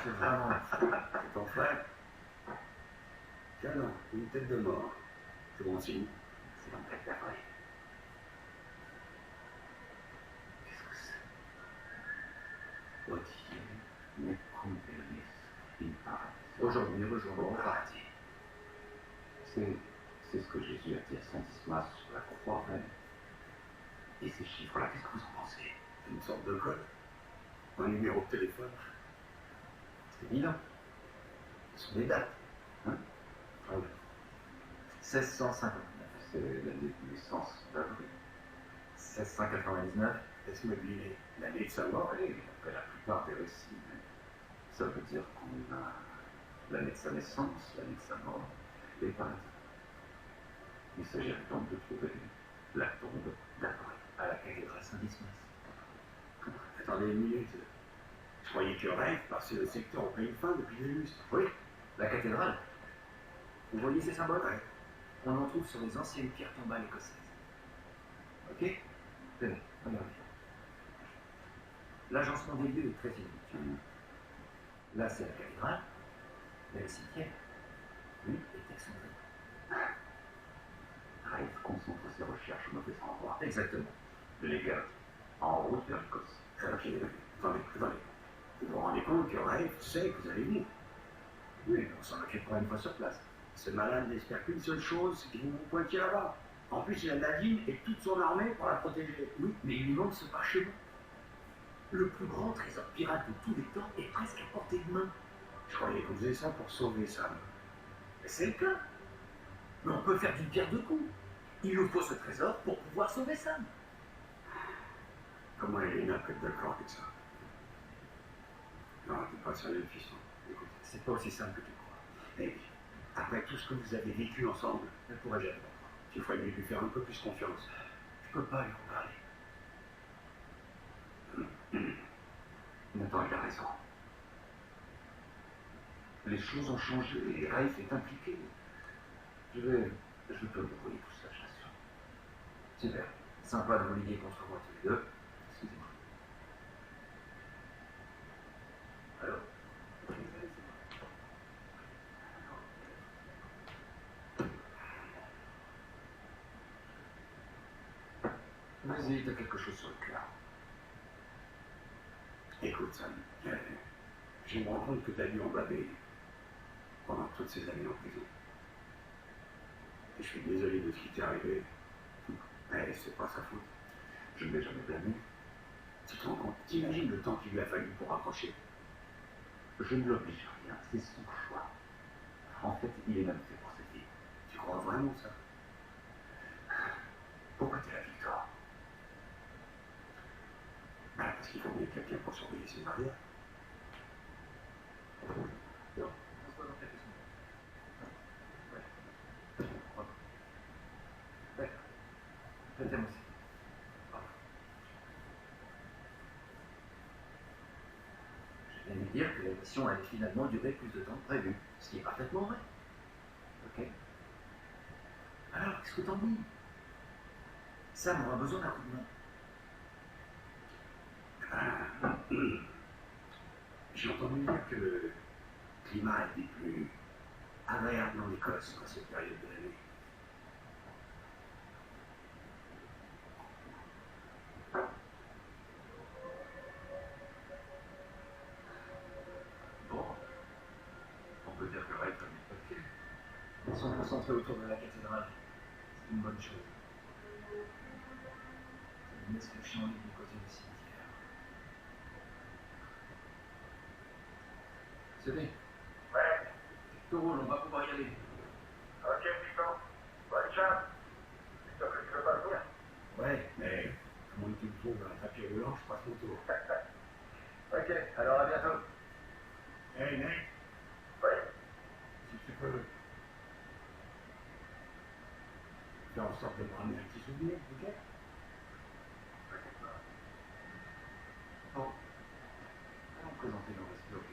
C'est vraiment fou. C'est ton frère? Tiens donc, une tête de mort. C'est bon signe. C'est en fait d'après. Qu'est-ce que c'est? Odie, mais convernis in paradis. Aujourd'hui, rejoignons au paradis. C'est ce que Jésus a dit à Saint Dismas sur la croix. Et ces chiffres-là, qu'est-ce que vous en pensez? Une sorte de code. Un numéro de téléphone. C'est évident. Ce sont des dates. Hein? Ah oui. 1659. C'est l'année de naissance d'Avril. 1699. Laisse-moi deviner. L'année de sa mort. Oui, après la plupart des récits. Ça veut dire qu'on a l'année de sa naissance, l'année de sa mort, et paradis. Il s'agirait donc de trouver la tombe d'Avril. À la cathédrale Saint-Dismas. Attendez une minute. Je croyais que Rêve passait le secteur au pays fin depuis des lustres. Oui, la cathédrale. Vous voyez ces symboles? Ouais. On en trouve sur les anciennes pierres tombales écossaises. Ok? Tenez, regardez. L'agencement des lieux est très inédit. Là, c'est la cathédrale, mais le cimetière, lui, est excentré. Rêve concentre ses recherches au mauvais endroit. Exactement. Les gars, en route vers l'Écosse. Attendez. Vous vous rendez compte que Rêve sait que vous allez venir? Oui, mais on s'en occupera une fois sur place. Ce malade n'espère qu'une seule chose, c'est que vous vous pointiez là-bas. En plus, il a Nadine et toute son armée pour la protéger. Oui, mais il lui manque ce parchemin. Le plus grand trésor pirate de tous les temps est presque à portée de main. Je croyais qu'on faisait ça pour sauver Sam. Mais c'est le cas. Mais on peut faire d'une pierre deux coups. Il nous faut ce trésor pour pouvoir sauver Sam. Comment Elena peut être d'accord avec ça? Non, t'es pas sérieux, fiston. Écoute, C'est pas aussi simple que tu crois. et après tout ce que vous avez vécu ensemble, Elle pourrait jamais comprendre. il faudrait lui faire un peu plus confiance. Je peux pas lui en parler. Nathan, il a raison. Les choses ont changé et Rafe est impliqué. Je peux débrouiller tout ça, je l'assure. Super. Sympa de vous liguer contre moi tous les deux. Excusez-moi. Alors? Vas-y, t'as quelque chose sur le cœur. Écoute, Sam, je me rends compte que t'as dû en baver pendant toutes ces années en prison. Et je suis désolé de ce qui t'est arrivé, mais c'est pas sa faute. Je ne l'ai jamais blâmé. Tu te rends compte? T'imagines le temps qu'il lui a fallu pour accrocher? Je ne l'oblige à rien, c'est son choix. En fait, il est même fait pour cette vie. Tu crois vraiment ça? Pourquoi t'es la victoire? Bah, parce qu'il faut bien quelqu'un pour surveiller ses arrières. Non, on se pose en quelque chose. Ouais. Je t'aime aussi. Je viens de dire que la mission allait finalement durer plus de temps que prévu, ce qui est parfaitement vrai. Ok. Alors, qu'est-ce que t'en dis? Sam aura besoin d'un coup de main. J'ai entendu dire que le climat était plus agréable en Écosse à cette période de l'année. Bon, on peut dire que Rafe a mis le paquet. Ils sont concentrés autour de la cathédrale. C'est une bonne chose. Ça nous laisse le champ libre du côté du cimetière. C'est bien. Ouais, Tout roule, on va pouvoir y aller. ok, piston. Bonne chance. Tu veux pas venir? Ouais, mais comment tu me trouves un tapis roulant, je passe mon tour. Ok, alors à bientôt. Hey, Nate, Oui. si tu peux faire en sorte de me ramener un petit souvenir, ok? Bon, allons présenter nos respects.